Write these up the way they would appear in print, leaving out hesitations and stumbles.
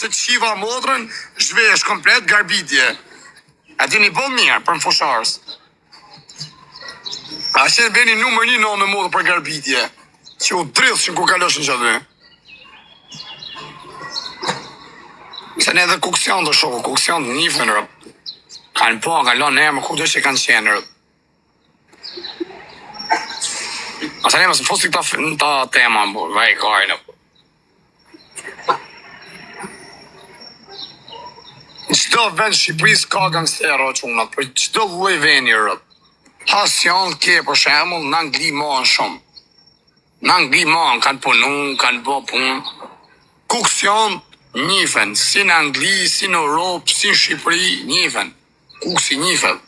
se të shiva motrën, zhvesh komplet garbitje. A ti një bon mirë për në fusharës. A që veni numër 1 në modë për garbitje. Që u dridhshin ku kaloshin që aty. Se ne edhe kuksion të shokë, kuksion të njifën rëp. Kanë po, kanë lonë e më ku të që kanë qenë rëp. Asa ne mësë më fosi këta tema, vaj kajnë. Në qdo vend Shqipëris ka gangstera o qunat, për qdo lloj veni rëp. Hasion ke për shemull, në Angli mohen shumë. Në Angli mohen, kanë punu, kanë bo punë. Kuksion njifen, si në Angli, si në Europë, si në Shqipëri, njifen. Kuksi njifen.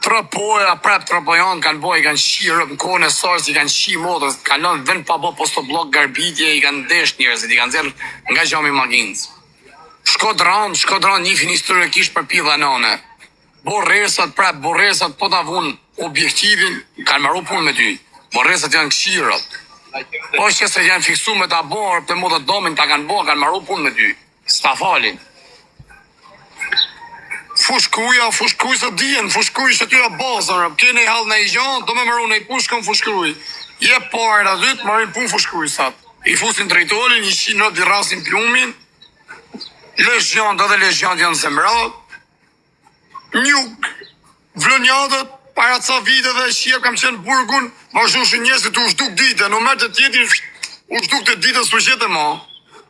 Trapoja, prep trapojan, kanë boj, kanë shirë, në kone sarës, i kanë shi motës, kanë lënë vend pa bo postoblok garbitje, i kanë desh njerëzit, i kanë zerë nga gjami maginës. Shkodran, njifin historikisht për pidha nane. Borresat, prep, borresat, po ta vun objektivin, kanë marru punë me ty. Borresat janë këshirët. Po që se janë fiksu me ta borë, për më të domin ta kanë borë, kanë marru punë me ty. S'ta falin. Fushkuj së dijen, fushkuj që tyra bazër, kene i halë në i gjanë, do me mëru në i pushkën fushkuj. Je parë a dytë, marrin punë fushkuj sat. I fusin drejtorin, i shinë në rasin plumin, lezhjant edhe lezhjant janë zemrat, njuk, vlonjatët, para ca viteve, shqip kam qenë burgun, vazhdushin njësit u shduk dite, në mërë të tjetin, u shduk të ditës u qete ma.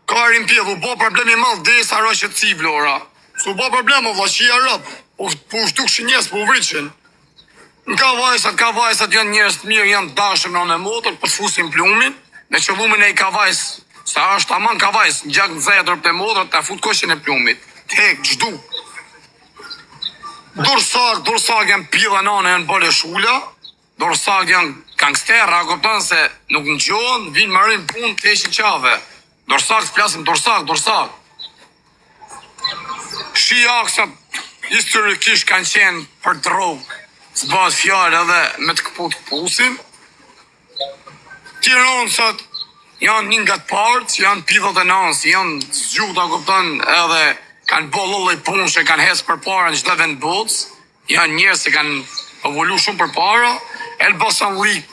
Ka erin pjedh, u bo problemi malë, desa rëshet si vlora. Su bo problemo, vashia rëp, po u shduk shi njës, po u vritshin. Ka vajsat janë njës të mirë, janë dashëm në në motër, për të fusin plumin, në qëllumin e i ka vajs, sa është aman ka vajs, në gjak në zetër për të motër, të fut koshin e plumit. Tek, gjdu. Dorsak janë pila nane janë bële shula, dorsak janë gangstera, kupton se nuk në gjohën, vinë marim punë të eshin qave. Dorsak, të flasim dorsak. Shi aksat historikisht kanë qenë për drogë, së bëhet fjallë edhe me të këpusin. Tironësat janë një nga të partë, janë pidhët e nësë, janë zgjuta, kupton, edhe kanë bo lollë i punë që kanë hesë për para në gjithë vend botës, janë njërë që kanë evoluar shumë për para, Elbasan Lik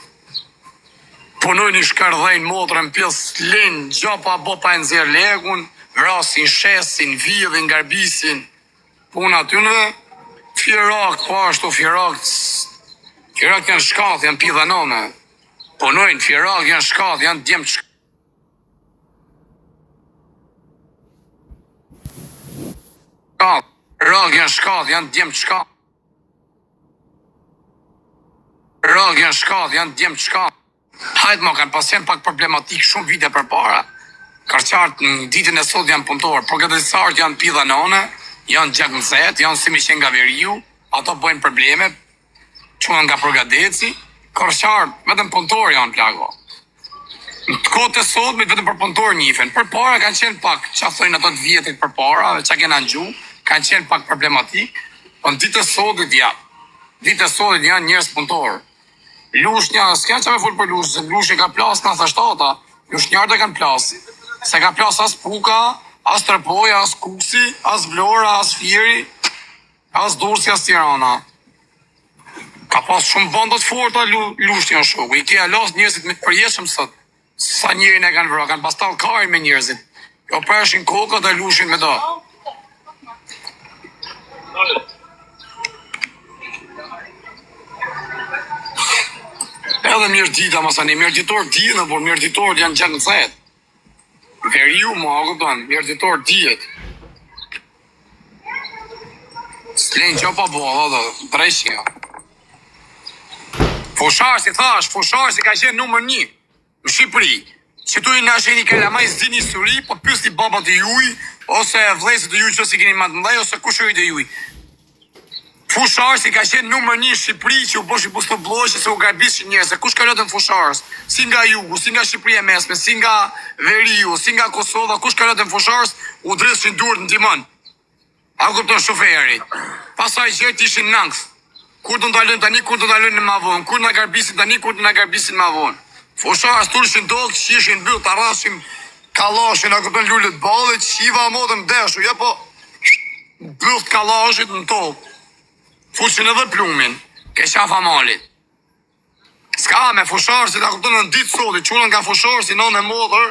punojnë i shkardhejnë motrën pjesë linë, gjapa bopa e nëzirë legun, rasin, shesin, vidhin, garbisin, puna tynëve, Firak, po ashtu Firak janë shkath, janë pidha nëme, punojnë, Firak janë shkath, janë djemë shkath. Rag janë shkath, janë djemë shkath. Hajtë ma kanë pasjen pak problematik shumë vite për para. Karqartë në ditën e sot janë punëtorë, përgatësartë janë pidha nëne, janë gjak në zetë, janë si mi qenë nga veriu, ato bojnë probleme, qënë nga përgatëci, karqartë vetëm punëtorë janë plago. Në të kote sot, me vetëm për punëtorë njifen. Për para kanë qenë pak, që a thojnë ato të vjetit për para, që a kena në gju, kanë qenë pak problematik, po në ditë e sotit janë njërës punëtorë. Lushnja, s'ka që me full për lushë, lushë ka plasë në thashtata, lushnjarët e kanë plasë. Se ka plasë as puka, as tërpoja, as kuksi, as vlora, as firi, as dursi, as tirana. Ka pas shumë bandat forta lushnja shokë, i kja lasë njërëzit me të përjeshëm sot, sa njërin e kanë vra, kanë pas talë kajnë me njërëzit. Jo përshin koka dhe lushin me do. Edhe mjërdita, masani, mjërditor dhjetë, por mjërditor janë gjak në zetë. Veriu, ma, këpëtan, mjërditor dhjetë. S'lenë që pa bo, dhe, drejshja. Fusharë, si ka qenë numër 1 në Shqipëri. Që tu i në sheni kalamaj zini suri, po pysni babat e juj, ose vlezët e juj që si keni matë ndaj, ose kushërit e juj. Fusharës i ka qenë numër 1 Shqipëri që u boshi pusto blojë që se u garbishin njërë, se kush ka lotën Fusharës, si nga Jugu, si nga Shqipëria mesme, si nga Veriu, si nga Kosova, kush ka lotën Fusharës, u dreshin durët në timon. A kupton shoferi. Pasaj qërët ishin nëngës. Kur të ndalën tani, kur të ndalën në ma vonë, kur në garbisin tani, kur të në garbisin ma vonë. Fusharës turshin dokë, që ishin bërë, të arrashin Kallashin, a kupton lullet ballit, shiva modën deshu, ja po mbyll kallashit në tokë. Fushin edhe plumin, ke qafa malit. S'ka me fusharësit, a kupton në ditë soti, qunën nga fusharësit, në e modër,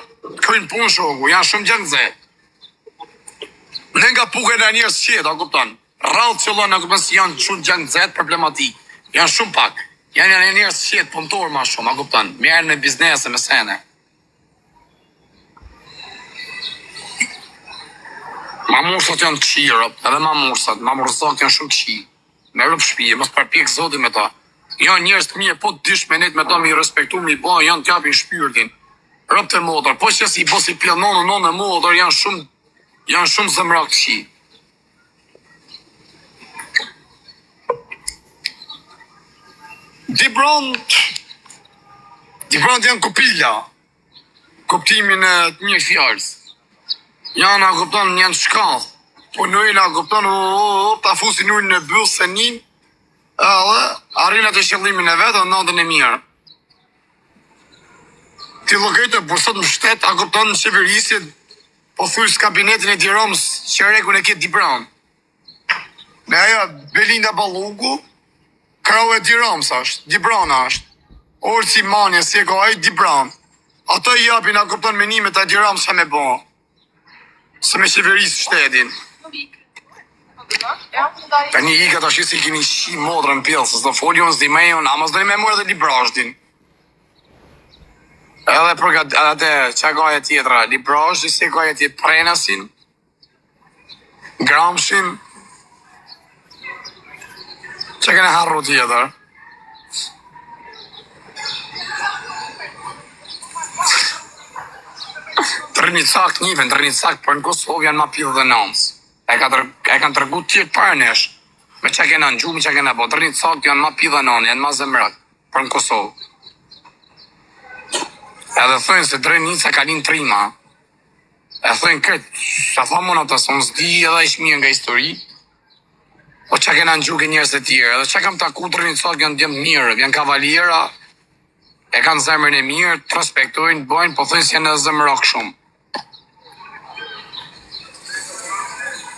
krynë punë shoku, janë shumë gjengëzet. Ne nga puke në njërës qetë, a kupton. Rallë qëllon, a kupton si janë shumë gjengëzet problematik. Janë shumë pak. Janë njërës qetë punëtor ma shumë, a kupton. Merën me biznese, me sene. Mamursat janë të qirë, edhe mamursat janë shumë të qirë. Me rëpë shpije, mos përpjek zoti me ta. Janë njerëz të mirë, po të dish me net me ta mi respektu, mi ba, janë t'japin shpyrtin. Rëpë të modër, po që si bosi pjell nonë e modër, janë shumë zëmrak të qirë. Dibrand janë kupilla. Kuptimin e të një fjallës. Janë, a kupton, janë shkallë. Po nëjnë, a kupton, ta fusin ujnë në bëllë se njën, edhe arrinat e qëllimin e vetë, natën e mirë. Ti logejtë, por sot më shtetë, a kupton, në qeverisit, po thujës kabinetin e Tiranës, që rekun e këtë Dibrand. Me aja, Belinda Balluku, krau e Tiranës ashtë, Dibrand ashtë. Orë si manje, si e ka ajtë Dibrand. Ato i japin, a kupton, menimet e Tiranës që me bo. Se me qeverisë shtetin. Ka një ika të ashtë si kini shi modrën pjellë, se s'do folion, s'di me jonë, ama s'do një me mërë dhe librashtin. Edhe për atë që ka e tjetra, librashti, si ka e tjetë Prenasin, Gramshin, që kene harru tjetër. Tërni cak njëven, tërni cak për në Kosovë janë ma pillë dhe nëmës. E kanë tërgu tjetë për nesh. Me që kena në gjumi, që kena po. Tërni cak janë ma pillë dhe nëmës, janë ma zemrat për në Kosovë. Edhe thënë se Drenica ka linë trima. E thënë këtë, që thamon atë, së nësdi edhe ishë mirë nga histori. O që kena në gjuke njërës e tjere. Edhe që kam taku Tërni cak janë djemë mirë, janë kavaliera, e kanë zemrën e mirë, të respektojnë, bëjnë, po thënë si janë edhe zemrak shumë.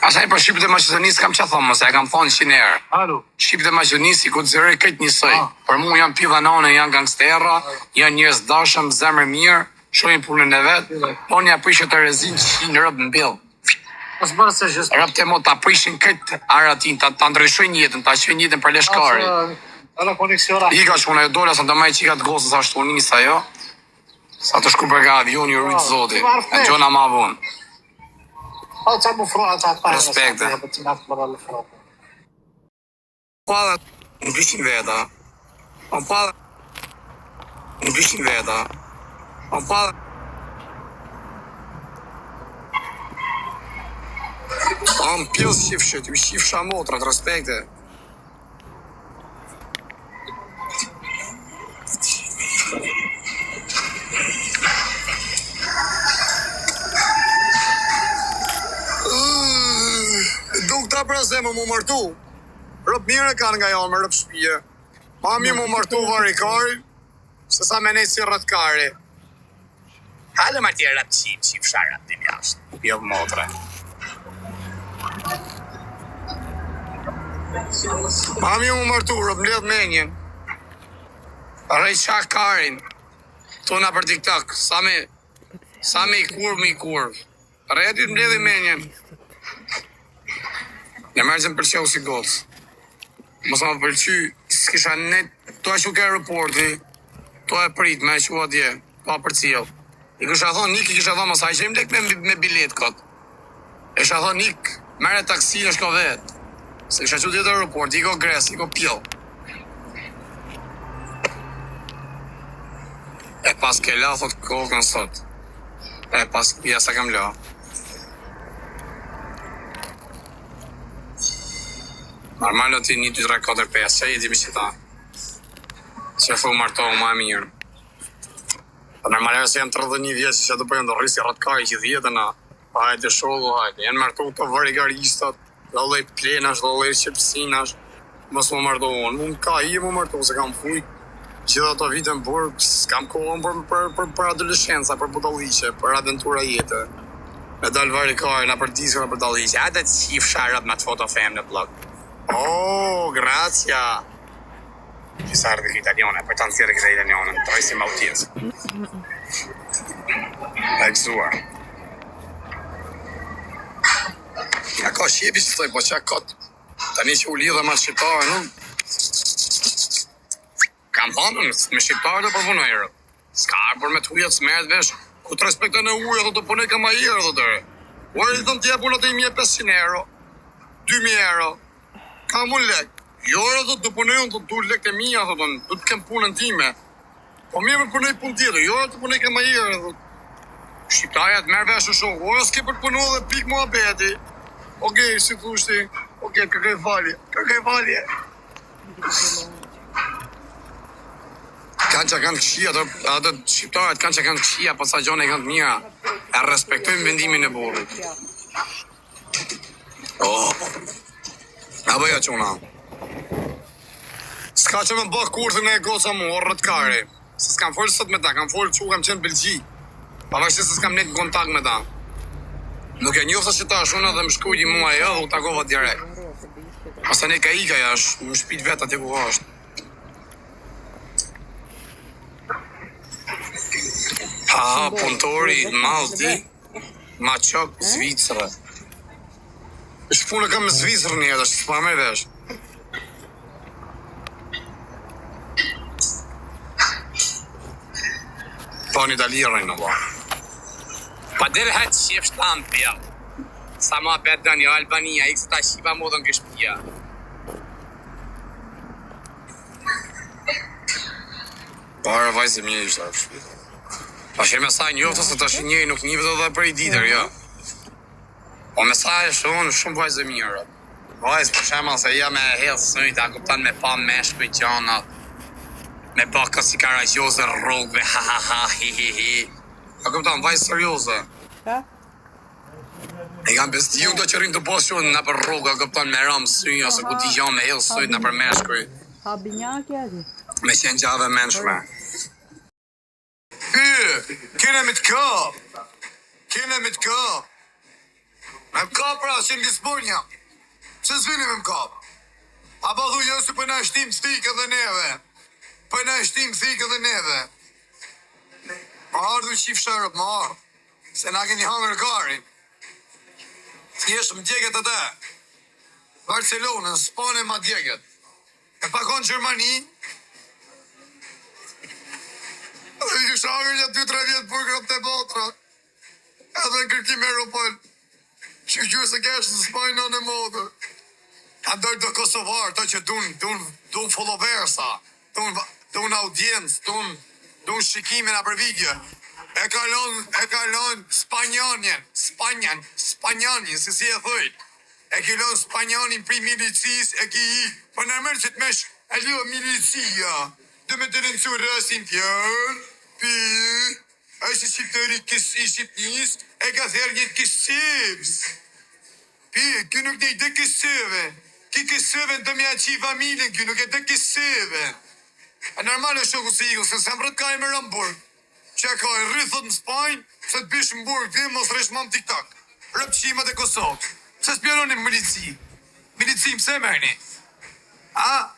Asaj për Shqipët e Maqedonisë kam që thonë, mëse e kam thonë 100 herë. Alo. Shqipët e Maqedonisë i ku të zërë këtë njësoj. Për mu janë pivanone, janë gangstera, janë njërës dashëm, zemrë mirë, shojnë punën e vetë, po një aprishe të rezin që në rëbë në bilë. Mos bërë se gjithë. Rëbë të mo të aprishin këtë aratin, të ndryshojnë jetën, të ashojnë jetën për leshkari. Ala koneksiona. Ika që unë e dola, sa të maj qikat gosës ashtu njësa jo. Sa të shku për ka avion, ju rritë zoti, e gjona ma vonë. Pa që mu froa që atë parë. Respekte. Pala në byshin veta. Pala në byshin veta. Pala am pjellë shifshët, ju shifsha motrat, respekte. Duk ta pra se më martu. Rëp mire kanë nga janë me rëp shpije. Ma mi më martu varikari, se sa me ne si rëtkari. Halë më tjerë rëp qip shara të mjashtë. Jo motre. Ma mi më martu, rëp mledh menjen. Rej qak karin. Tona për TikTok, sa me i kurv. Rej aty të mledhi menjen. Në mërgjën përqeu si gotës. Mësa më përqy, s'kisha net, to e shuke aeroporti, to e prit me e shua dje, pa për cilë. I kësha thonë, Nik, i kësha thonë, mësa i që im lek me bilet këtë. E kësha thonë, Nik, mere taksi në shko vetë. Se kësha që djetë aeroporti, i ko gres, i ko pjell. E pas ke la, thot kokën sot. E pas, sa kam la. Normal ti 1, 2, 3, 4, 5, që jeti që ta. Që fu martohu ma mirë. Normal se janë 31 vjeç që të përjën të rrisi ratkari që dhjetëna. Hajde shogu, hajde. Janë martohu të varigaristat, dhe lej plenash, dhe lej qepsinash. Mos më martohu unë. Më ka i më martohu se kam fuj. Gjithë ato vite në burg, s'kam kohën për adolescenca, për budalliqe, për aventura jetë. Me dal varikare, na për disco, na për dalliqe. Hajde të qif sharat me të fotofem në blog. Oh, gracia. Qisa ardhe këtë italione, për të nësirë këtë italione, të rejsi më autjes. E gëzuar. Ja ka shjepi që thoi, po që kot. Tani që u lidhe ma shqiptare, nuk? Kam thënë, me shqiptarë të përpunoj, rë. S'ka për me të ujat s'merët vesh, ku të respektën e ujë, dhe të punoj ka ma irë, dhe të rë. Uarë i thëmë t'ja punat e 1.500 euro, 2.000 euro, ka mu lek. Jo, rë, dhe të punoj unë, të du lek e mija, dhe du të kem punën time. Po mirë për punoj pun tjetër, jo, të punoj ka ma irë, dhe. Shqiptarja të merë vesh në shokë, o, s'ke për punu dhe pik mua beti. Okej, si thushti, okej, kërkaj falje. Kanë që kanë këshia, atë shqiptarët kanë që kanë këshia, po sa gjone kanë të mira. E respektojmë vendimin e burrit. Oh. Apo ja quna. S'ka që me bëhë kurthën e goca mu, orët kari. Se s'kam folë sot me ta, kam folë që kam qenë Belgji. Pavarësisht se s'kam net në kontakt me ta. Nuk e njofta që ta shuna dhe më shkujti mua e dhe u takova direkt. Asa ne ka ika jash, më shpit vetë ati ku është. Aha, punëtori, Malti, Maqok, Zvicrë. Është punë kam në Zvicrë një edhe, s'pa me vesh. Po një dalirën në ba. Pa dirë hetë shqip shtanë pja. Sa ma për të një Albania, i kësë ta shqipa modën këshpia. Parë vajzë mjë ishtë arë shpita. Pa që mesaj njoftë se të është njëri nuk një vëtë dhe për i ditër, jo. Po mesaj është shumë vajzë mirë. Vajzë për shemë se ja me helë sënjtë, a kuptan me pa meshkuj gjanat, me pa kësi karajgjose rrugve, ha ha ha, hi hi hi. A kuptan, vajzë serioze. E kam bestiju do që rinë të posë shumë në për rrugë, a kuptan me ramë sënjë, ose ku t'i gjanë me helë sënjtë në për meshkuj. Ha binjakja di. Me qenë gjave menshme. Kene me të kap. Me më kap pra, që në Lisbonja. Që zvini me më kap? A pa dhu jo se për në shtim thikë dhe neve. Ma ardhu qif shërëp, ma ardhu. Se na keni hangër gari. Thjesht më djeket atë. Barcelona, Spane ma djeket. E pa konë Gjermani. Dhe i kështë angër një 2-3 vjetë për kërëm të botra. Edhe në kërkim Europol. Që gjurë se keshtë në Spajnë në modër. A dojtë do Kosovar, to që dun followersa, dun audiencë, dun shikimin a për video. E kalon Spanjanin, si e thujt. E kalon Spanjanin pri milicis, e ki i, për nërmërë që të mesh, e lio milicia. Dhe me të rëndësu rësin tjërë, është shqiptëri i Shqipnis, e ka therë një kësivës. Kë nuk ne i dhe kësëve. Ki kësëve në të mja qi familjen, kë nuk e dhe kësëve. E normal është shoku se iku, se se më rëtë ka e më rëmburg. Që ka e rrithët në Spajnë, se të bishë më burg, të mos resh mam TikTok. Rëpqimat e Kosovë. Se spjononi milici. Milici mëse mërni. A?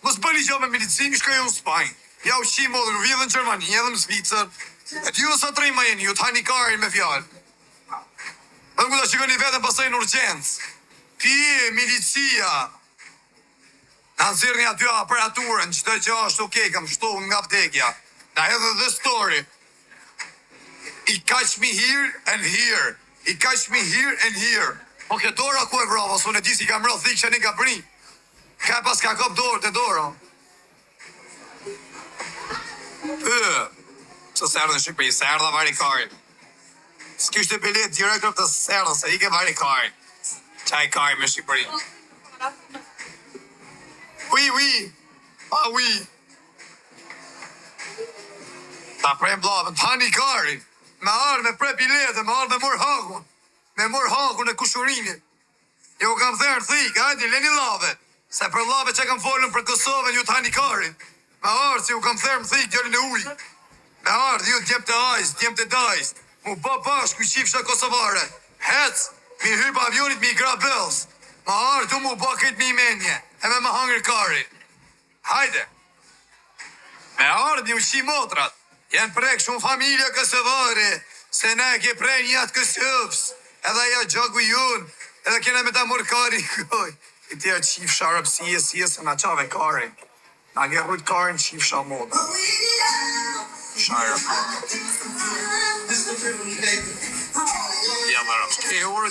Mos bëni gjo me milici, një shkoj në Spajnë. Ja u qimë odhë në vjedhe në Gjermani, edhe në Zvicër. E t'ju sa të rejma jeni, ju t'hani karin me fjallë. Dhe në ku të shikoni vetën pasaj në urgjensë. Pje, milicia. Në nëzirë një aty aparaturën, që të që është okej, kam shtu nga vdekja. Na edhe the story. I catch me here and here. Po ke dora ku e vrava, su në di si kam rrë thikë që një ka pri. Ka pas ka kop dorë të dora. Që sërë në Shqipëri, sërë dhe varikarin. S'kishtë e bilet direktor të sërë, se i ke varikarin. Qaj kari me Shqipëri. Oui. Ta prem blavën, tani kari. Me arë, me pre bilete, me arë me mor hakun. Me mor hakun e kushurinit. Jo kam thërë thikë, hajdi, leni lave. Se për lave që kam folën për Kosovën, ju tani kari. Me ardhë, si u kam therë më thikë djallin e ujë. Me ardhë, ju djemë të ajs, djemë të dajs. Mu bë bashku qifsha kosovare. Hec, mi hypa avionit mi gra bëllës. Me ardhë, du mu bë këtë mi menje. E me më hangër kari. Hajde. Me ardhë, një ushi motrat. Janë prek shumë familja kosovare. Se ne ke prej një atë kësëvës. Edhe ja gjogu jun. Edhe kena me ta mor kari koj. I tja qif sharëpsi e si e se na qave kari. Na ge rrujt karin qif shamot. Sharëp. Ja, marrë. E orë